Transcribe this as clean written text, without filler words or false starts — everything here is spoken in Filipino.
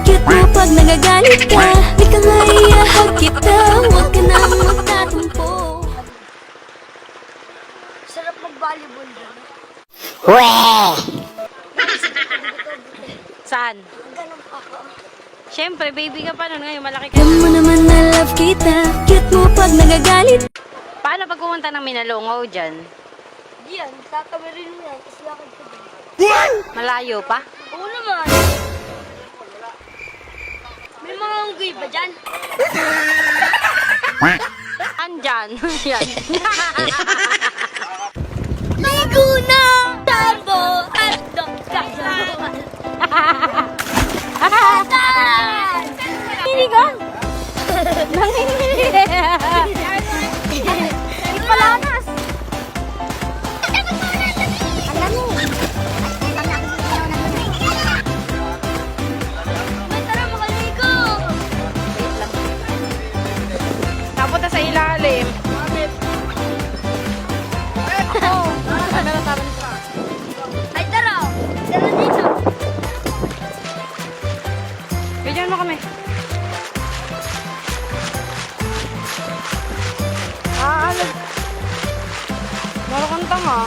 Cute mo pag nagagalit ka, di ka nga iahag kita. Huwag ka nang magtatumpo. Sarap mag-volleyball din. Saan? Ganun ako. Siyempre, baby ka pa nun. Ngayon, malaki ka Alam na. mo naman na love kita. Cute mo pag nagagalit. Paano pag pumunta ng Minalongaw dyan? Diyan, tatawirin mo yan. Tapos lakad ko din. Malayo pa? Oo naman. May mga unggoy ba dyan? Andyan. Yan. Ligo na! Tambo at dogkasan! Hindi ka? Nanginginig. Ipalanas. May tara makaligo! Napunta sa ilalim. Ay tara! Tara dito! Bigyan mo kami. Ano? Maro kang tanga.